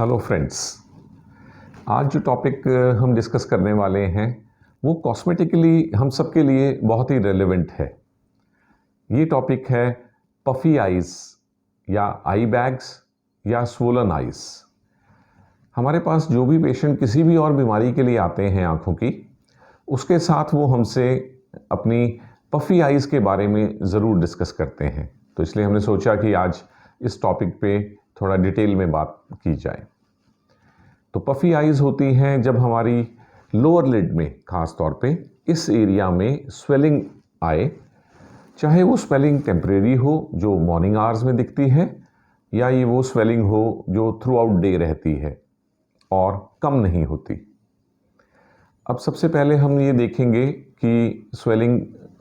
Hello friends. आज जो topic हम डिस्कस करने वाले हैं वो कॉस्मेटिकली हम सबके लिए बहुत ही रेलेवेंट है। ये टॉपिक है पफी आइज़ या आई बैग्स या स्वोलन आइज़। हमारे पास जो भी पेशेंट किसी भी और बीमारी के लिए आते हैं आँखों की, उसके साथ वो हमसे अपनी पफी आइज़ के बारे में ज़रूर डिस्कस करते हैं। तो इसलिए हमने सोचा कि आज इस टॉपिक पे थोड़ा डिटेल में बात की जाए। तो पफी आइज़ होती हैं जब हमारी लोअर लिड में ख़ास तौर पे इस एरिया में स्वेलिंग आए, चाहे वो स्वेलिंग टेम्परेरी हो जो मॉर्निंग आवर्स में दिखती है, या ये वो स्वेलिंग हो जो थ्रू आउट डे रहती है और कम नहीं होती। अब सबसे पहले हम ये देखेंगे कि स्वेलिंग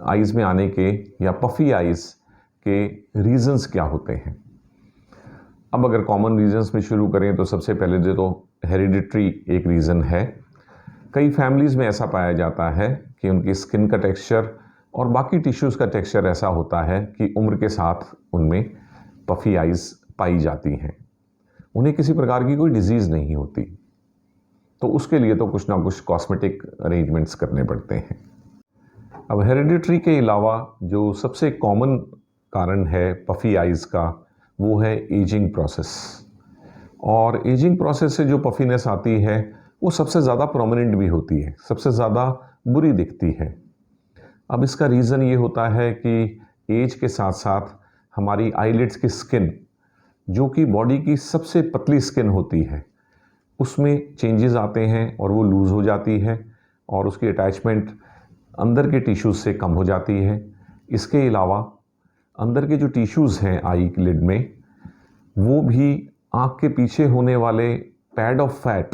आइज़ में आने के या पफी आइज़ के रीज़न्स क्या होते हैं। अब अगर कॉमन रीज़न्स में शुरू करें तो सबसे पहले तो हेरिडिटरी एक रीज़न है। कई फैमिलीज़ में ऐसा पाया जाता है कि उनकी स्किन का टेक्सचर और बाकी टिश्यूज़ का टेक्सचर ऐसा होता है कि उम्र के साथ उनमें पफी आइज़ पाई जाती हैं। उन्हें किसी प्रकार की कोई डिजीज़ नहीं होती, तो उसके लिए तो कुछ ना कुछ कॉस्मेटिक अरेंजमेंट्स करने पड़ते हैं। अब हेरिडिटरी के अलावा जो सबसे कॉमन कारण है पफी आइज़ का वो है एजिंग प्रोसेस। और एजिंग प्रोसेस से जो पफीनेस आती है वो सबसे ज़्यादा प्रोमिनेंट भी होती है, सबसे ज़्यादा बुरी दिखती है। अब इसका रीज़न ये होता है कि एज के साथ साथ हमारी आईलिड्स की स्किन, जो कि बॉडी की सबसे पतली स्किन होती है, उसमें चेंजेस आते हैं और वो लूज़ हो जाती है और उसकी अटैचमेंट अंदर के टिश्यूज़ से कम हो जाती है। इसके अलावा अंदर के जो टिश्यूज़ हैं आई लिड में, वो भी आँख के पीछे होने वाले पैड ऑफ फैट,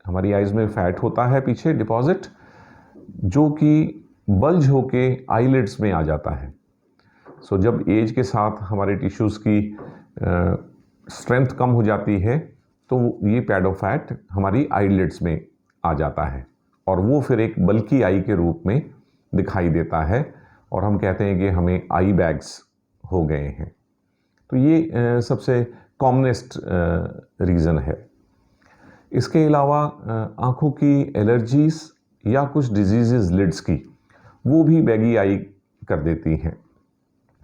हमारी आइज़ में फैट होता है पीछे डिपॉजिट, जो कि बल्ज होके आईलिड्स में आ जाता है। सो जब एज के साथ हमारे टिश्यूज़ की स्ट्रेंथ कम हो जाती है तो ये पैड ऑफ फैट हमारी आईलिड्स में आ जाता है और वो फिर एक बल्की आई के रूप में दिखाई देता है और हम कहते हैं कि हमें आई बैग्स हो गए हैं। तो ये सबसे कॉमनेस्ट रीज़न है। इसके अलावा आँखों की एलर्जीज़ या कुछ डिजीज़ लिड्स की, वो भी बैगी आई कर देती हैं।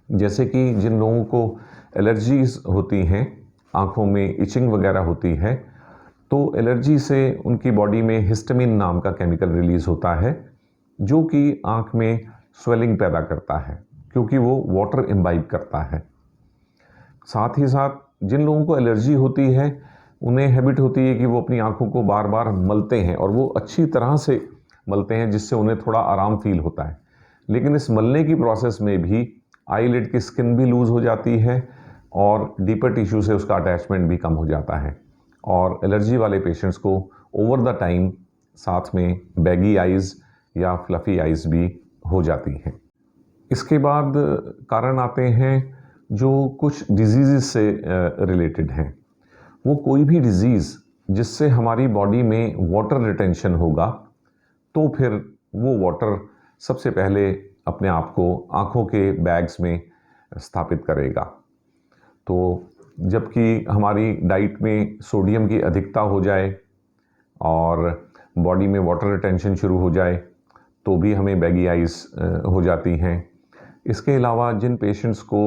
जैसे कि जिन लोगों को एलर्जीज़ होती हैं, आँखों में इचिंग वगैरह होती है, तो एलर्जी से उनकी बॉडी में हिस्टामिन नाम का केमिकल रिलीज़ होता है, जो कि आँख में स्वेलिंग पैदा करता है क्योंकि वो वाटर इम्बाइब करता है। साथ ही साथ जिन लोगों को एलर्जी होती है, उन्हें हैबिट होती है कि वो अपनी आँखों को बार बार मलते हैं और वो अच्छी तरह से मलते हैं जिससे उन्हें थोड़ा आराम फील होता है। लेकिन इस मलने की प्रोसेस में भी आईलिड की स्किन भी लूज़ हो जाती है और डीपर टिश्यू से उसका अटैचमेंट भी कम हो जाता है और एलर्जी वाले पेशेंट्स को ओवर द टाइम साथ में बैगी आइज़ या फ्लफ़ी आइज़ भी हो जाती हैं। इसके बाद कारण आते हैं जो कुछ डिजीज़ से रिलेटेड हैं। वो कोई भी डिज़ीज़ जिससे हमारी बॉडी में वाटर रिटेंशन होगा, तो फिर वो वाटर सबसे पहले अपने आप को आँखों के बैग्स में स्थापित करेगा। तो जबकि हमारी डाइट में सोडियम की अधिकता हो जाए और बॉडी में वाटर रिटेंशन शुरू हो जाए, तो भी हमें बैगी आइज़ हो जाती हैं। इसके अलावा जिन पेशेंट्स को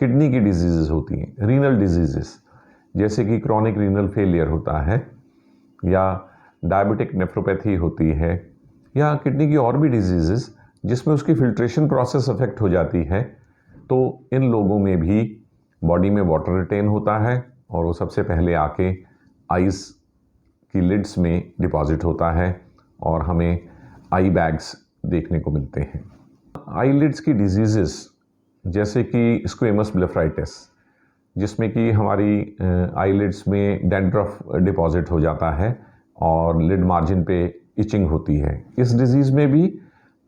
किडनी की डिजीज़ होती हैं, रीनल डिजीज़, जैसे कि क्रॉनिक रीनल फेलियर होता है या डायबिटिक नेफ्रोपैथी होती है या किडनी की और भी डिजीज़ जिसमें उसकी फिल्ट्रेशन प्रोसेस अफेक्ट हो जाती है, तो इन लोगों में भी बॉडी में वाटर रिटेन होता है और वो सबसे पहले आके आइज़ की लिड्स में डिपॉजिट होता है और हमें आई बैग्स देखने को मिलते हैं। आई लिड्स की डिजीज़ जैसे कि स्क्वेमस ब्लेफराइटिस, जिसमें कि हमारी आईलिड्स में डैंड्रफ डिपॉजिट हो जाता है और लिड मार्जिन पे इचिंग होती है, इस डिज़ीज़ में भी,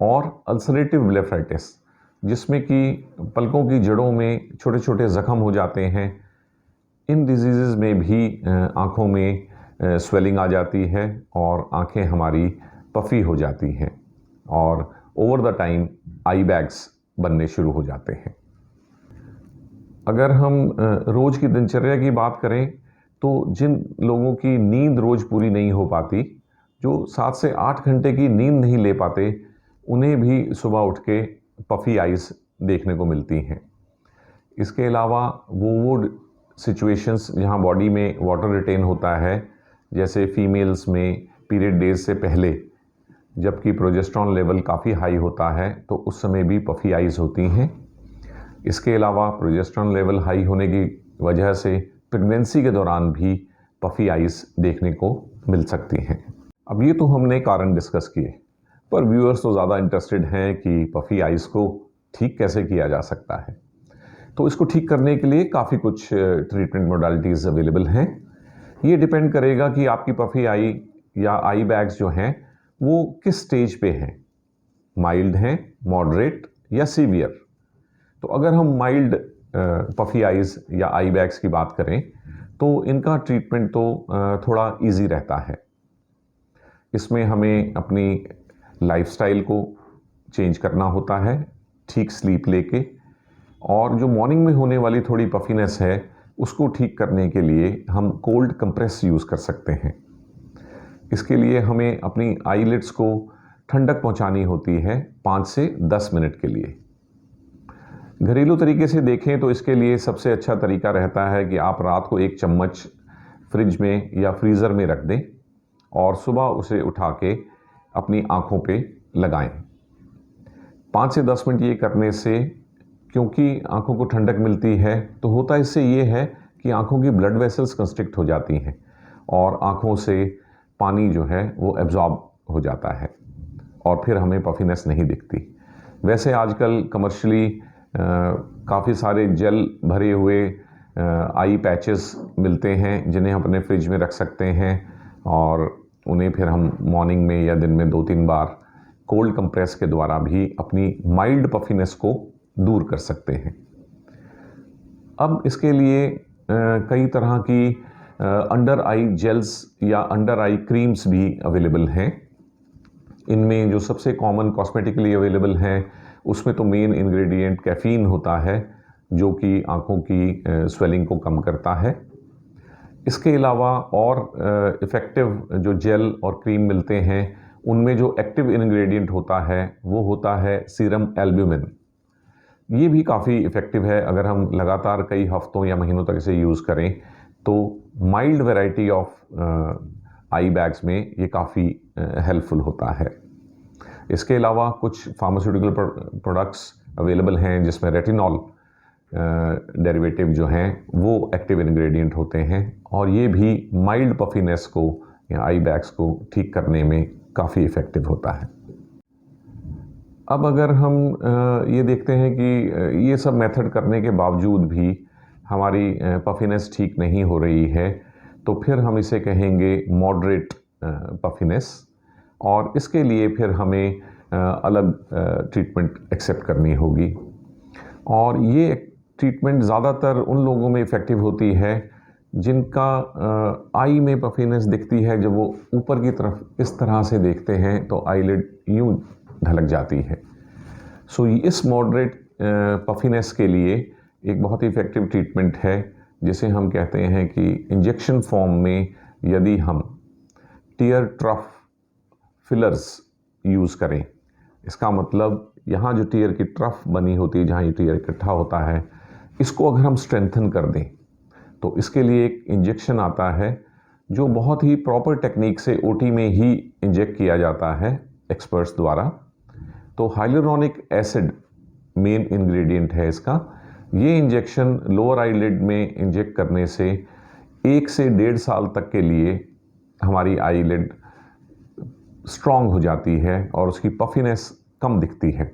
और अल्सरेटिव ब्लेफराइटिस, जिसमें कि पलकों की जड़ों में छोटे छोटे ज़ख्म हो जाते हैं, इन डिजीज़ में भी आँखों में स्वेलिंग आ जाती है और आँखें हमारी पफी हो जाती हैं और over the time I bags बनने शुरू हो जाते हैं। अगर हम रोज़ की दिनचर्या की बात करें तो जिन लोगों की नींद रोज़ पूरी नहीं हो पाती, जो 7 से 8 घंटे की नींद नहीं ले पाते, उन्हें भी सुबह उठ के पफ़ी आइज़ देखने को मिलती हैं। इसके अलावा वो सिचुएशंस जहाँ बॉडी में वाटर रिटेन होता है, जैसे फीमेल्स में पीरियड डेज से पहले, जबकि प्रोजेस्टेरॉन लेवल काफ़ी हाई होता है, तो उस समय भी पफ़ी आइज़ होती हैं। इसके अलावा प्रोजेस्टेरॉन लेवल हाई होने की वजह से प्रेगनेंसी के दौरान भी पफ़ी आइज़ देखने को मिल सकती हैं। अब ये तो हमने कारण डिस्कस किए, पर व्यूअर्स तो ज़्यादा इंटरेस्टेड हैं कि पफ़ी आइज़ को ठीक कैसे किया जा सकता है। तो इसको ठीक करने के लिए काफ़ी कुछ ट्रीटमेंट मोडालिटीज़ अवेलेबल हैं। ये डिपेंड करेगा कि आपकी पफ़ी आई या आई बैग्स जो हैं वो किस स्टेज पे हैं, माइल्ड हैं, मॉडरेट या सीवियर। तो अगर हम माइल्ड पफ़ी आइज़ या आई बैग्स की बात करें तो इनका ट्रीटमेंट तो थोड़ा इजी रहता है। इसमें हमें अपनी लाइफस्टाइल को चेंज करना होता है, ठीक स्लीप लेके, और जो मॉर्निंग में होने वाली थोड़ी पफीनेस है उसको ठीक करने के लिए हम कोल्ड कंप्रेस यूज़ कर सकते हैं। इसके लिए हमें अपनी आईलिड्स को ठंडक पहुंचानी होती है 5 से 10 मिनट के लिए। घरेलू तरीके से देखें तो इसके लिए सबसे अच्छा तरीका रहता है कि आप रात को 1 चम्मच फ्रिज में या फ्रीज़र में रख दें और सुबह उसे उठा के अपनी आँखों पे लगाएं। 5 से 10 मिनट ये करने से, क्योंकि आँखों को ठंडक मिलती है, तो होता इससे ये है कि आँखों की ब्लड वेसल्स कंस्ट्रिक्ट हो जाती हैं और आँखों से पानी जो है वो एब्जॉर्ब हो जाता है और फिर हमें पफीनेस नहीं दिखती। वैसे आजकल कमर्शियली काफ़ी सारे जेल भरे हुए आई पैचेस मिलते हैं जिन्हें हम अपने फ्रिज में रख सकते हैं और उन्हें फिर हम मॉर्निंग में या दिन में 2-3 बार कोल्ड कंप्रेस के द्वारा भी अपनी माइल्ड पफीनेस को दूर कर सकते हैं। अब इसके लिए कई तरह की अंडर आई जेल्स या अंडर आई क्रीम्स भी अवेलेबल हैं। इनमें जो सबसे कॉमन कॉस्मेटिकली अवेलेबल हैं उसमें तो मेन इंग्रेडिएंट कैफ़ीन होता है, जो कि आँखों की स्वेलिंग को कम करता है। इसके अलावा और इफ़ेक्टिव जो जेल और क्रीम मिलते हैं उनमें जो एक्टिव इंग्रेडिएंट होता है वो होता है सीरम एल्ब्यूमिन। ये भी काफ़ी इफ़ेक्टिव है। अगर हम लगातार कई हफ्तों या महीनों तक इसे यूज़ करें तो mild variety of I bags में ये काफ़ी हेल्पफुल होता है। इसके अलावा कुछ फार्मास्यूटिकल प्रोडक्ट्स अवेलेबल हैं जिसमें रेटिनॉल डेरिवेटिव जो हैं वो एक्टिव इंग्रेडिएंट होते हैं और ये भी माइल्ड पफीनेस को या आई बैग्स को ठीक करने में काफ़ी इफ़ेक्टिव होता है। अब अगर हम ये देखते हैं कि ये सब मेथड करने के बावजूद भी हमारी पफीनेस ठीक नहीं हो रही है, तो फिर हम इसे कहेंगे मॉडरेट पफीनेस, और इसके लिए फिर हमें अलग ट्रीटमेंट एक्सेप्ट करनी होगी। और ये ट्रीटमेंट ज़्यादातर उन लोगों में इफ़ेक्टिव होती है जिनका आई में पफीनेस दिखती है। जब वो ऊपर की तरफ इस तरह से देखते हैं तो आईलिड यूँ ढलक जाती है। सो इस मॉडरेट पफीनेस के लिए एक बहुत ही इफ़ेक्टिव ट्रीटमेंट है जिसे हम कहते हैं कि इंजेक्शन फॉर्म में यदि हम टीयर ट्रफ फिलर्स यूज़ करें। इसका मतलब यहाँ जो टीयर की ट्रफ बनी होती है, जहाँ ये टीयर इकट्ठा होता है, इसको अगर हम स्ट्रेंथन कर दें तो इसके लिए एक इंजेक्शन आता है जो बहुत ही प्रॉपर टेक्निक से ओटी में ही इंजेक्ट किया जाता है एक्सपर्ट्स द्वारा। तो हाइलुरोनिक एसिड मेन इंग्रेडिएंट है इसका। ये इंजेक्शन लोअर आईलिड में इंजेक्ट करने से 1 से 1.5 साल तक के लिए हमारी आईलिड स्ट्रॉन्ग हो जाती है और उसकी पफीनेस कम दिखती है,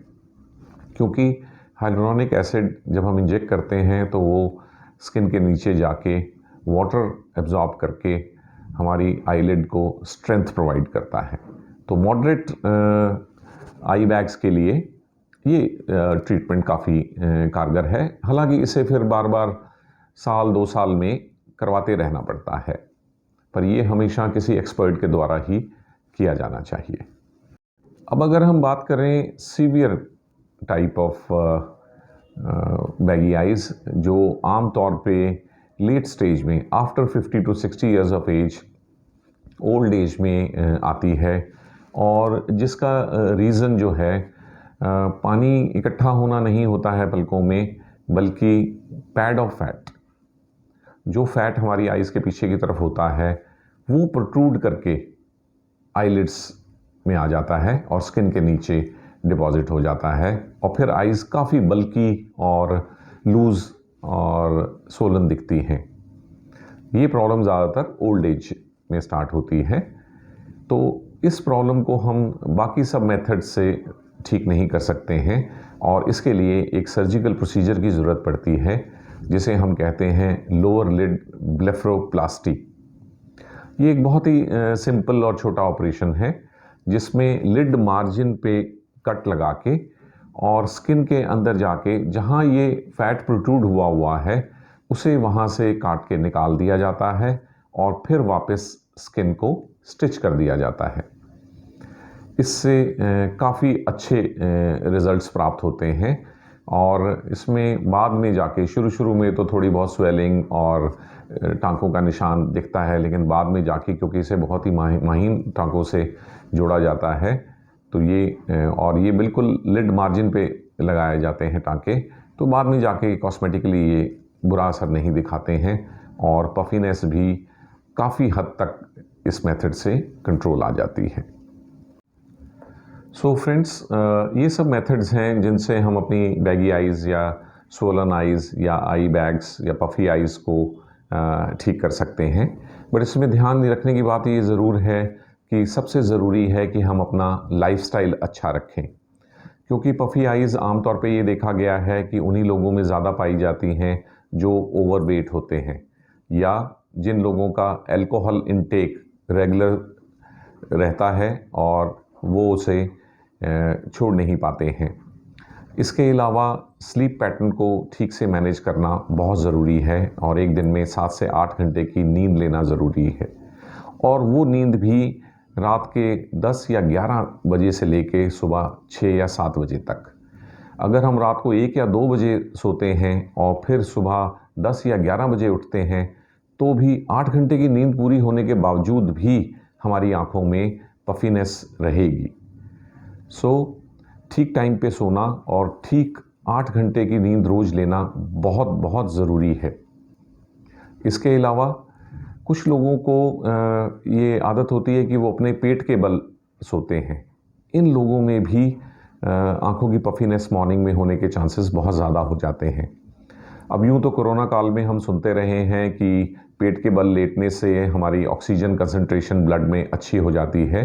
क्योंकि हाइलुरोनिक एसिड जब हम इंजेक्ट करते हैं तो वो स्किन के नीचे जाके वाटर एब्जॉर्ब करके हमारी आईलिड को स्ट्रेंथ प्रोवाइड करता है। तो मॉडरेट आई बैग्स के लिए ये ट्रीटमेंट काफ़ी कारगर है। हालांकि इसे फिर बार बार 1-2 साल में करवाते रहना पड़ता है, पर ये हमेशा किसी एक्सपर्ट के द्वारा ही किया जाना चाहिए। अब अगर हम बात करें severe type of baggy eyes, जो आम तौर पे लेट स्टेज में after 50 to 60 years of age, old age में आती है, और जिसका रीज़न जो है पानी इकट्ठा होना नहीं होता है पलकों में, बल्कि पैड ऑफ फैट, जो फैट हमारी आइज़ के पीछे की तरफ होता है वो प्रोट्रूड करके आईलिड्स में आ जाता है और स्किन के नीचे डिपॉजिट हो जाता है, और फिर आइज़ काफ़ी बल्की और लूज़ और सोलन दिखती हैं। ये प्रॉब्लम ज़्यादातर ओल्ड एज में स्टार्ट होती है। तो इस प्रॉब्लम को हम बाकी सब मेथड से ठीक नहीं कर सकते हैं, और इसके लिए एक सर्जिकल प्रोसीजर की ज़रूरत पड़ती है, जिसे हम कहते हैं लोअर लिड ब्लेफरोप्लास्टी। ये एक बहुत ही सिंपल और छोटा ऑपरेशन है, जिसमें लिड मार्जिन पे कट लगा के और स्किन के अंदर जाके जहाँ ये फैट प्रोट्रूड हुआ है उसे वहाँ से काट के निकाल दिया जाता है, और फिर वापस स्किन को स्टिच कर दिया जाता है। इससे काफ़ी अच्छे रिज़ल्ट्स प्राप्त होते हैं, और इसमें बाद में जाके शुरू में तो थोड़ी बहुत स्वेलिंग और टाँकों का निशान दिखता है, लेकिन बाद में जाके क्योंकि इसे बहुत ही महीन टाँकों से जोड़ा जाता है, तो ये बिल्कुल लिड मार्जिन पे लगाए जाते हैं टाँके, तो बाद में जाके कॉस्मेटिकली ये बुरा असर नहीं दिखाते हैं, और पफीनेस भी काफ़ी हद तक इस मेथड से कंट्रोल आ जाती है। सो फ्रेंड्स, ये सब मेथड्स हैं जिनसे हम अपनी बैगी आइज़ या स्वोलन आइज़ या आई बैग्स या पफ़ी आइज़ को ठीक कर सकते हैं। बट इसमें ध्यान रखने की बात ये ज़रूर है कि सबसे ज़रूरी है कि हम अपना लाइफ़स्टाइल अच्छा रखें, क्योंकि पफ़ी आइज़ आमतौर पे ये देखा गया है कि उन्हीं लोगों में ज़्यादा पाई जाती हैं जो ओवरवेट होते हैं, या जिन लोगों का अल्कोहल इंटेक रेगुलर रहता है और वो उसे छोड़ नहीं पाते हैं। इसके अलावा स्लीप पैटर्न को ठीक से मैनेज करना बहुत ज़रूरी है, और एक दिन में 7 से 8 घंटे की नींद लेना ज़रूरी है, और वो नींद भी रात के 10 या 11 बजे से लेके सुबह 6 या 7 बजे तक। अगर हम रात को 1 या 2 बजे सोते हैं और फिर सुबह 10 या 11 बजे उठते हैं, तो भी 8 घंटे की नींद पूरी होने के बावजूद भी हमारी आँखों में पफीनेस रहेगी। सो ठीक टाइम पे सोना और ठीक 8 घंटे की नींद रोज़ लेना बहुत बहुत ज़रूरी है। इसके अलावा कुछ लोगों को ये आदत होती है कि वो अपने पेट के बल सोते हैं। इन लोगों में भी आँखों की पफीनेस मॉर्निंग में होने के चांसेस बहुत ज़्यादा हो जाते हैं। अब यूँ तो कोरोना काल में हम सुनते रहे हैं कि पेट के बल लेटने से हमारी ऑक्सीजन कंसंट्रेशन ब्लड में अच्छी हो जाती है।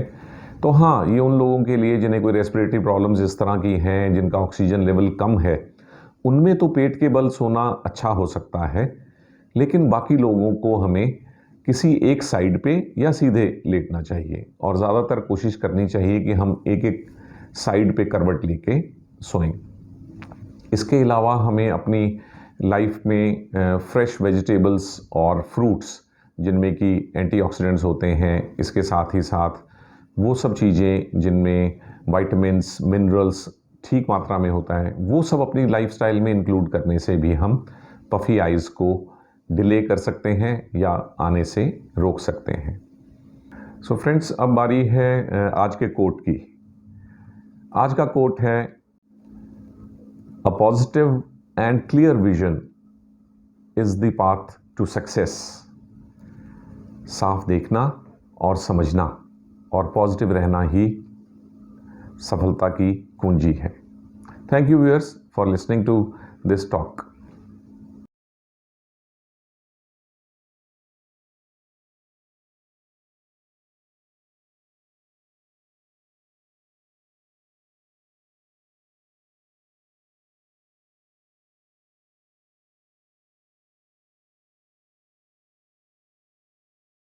तो हाँ, ये उन लोगों के लिए जिन्हें कोई रेस्पिरेटरी प्रॉब्लम्स इस तरह की हैं, जिनका ऑक्सीजन लेवल कम है, उनमें तो पेट के बल सोना अच्छा हो सकता है, लेकिन बाकी लोगों को हमें किसी एक साइड पे या सीधे लेटना चाहिए, और ज़्यादातर कोशिश करनी चाहिए कि हम एक साइड पे करवट लेके सोएं। इसके अलावा हमें अपनी लाइफ में फ्रेश वेजिटेबल्स और फ्रूट्स, जिनमें कि एंटीऑक्सीडेंट्स होते हैं, इसके साथ ही साथ वो सब चीज़ें जिनमें विटामिन्स, मिनरल्स ठीक मात्रा में होता है, वो सब अपनी लाइफस्टाइल में इंक्लूड करने से भी हम पफ़ी आइज़ को डिले कर सकते हैं या आने से रोक सकते हैं। सो फ्रेंड्स, अब बारी है आज के कोट की। आज का कोट है, a positive and clear vision is the path to success. साफ देखना और समझना और पॉजिटिव रहना ही सफलता की कुंजी है। Thank you viewers for listening to this talk.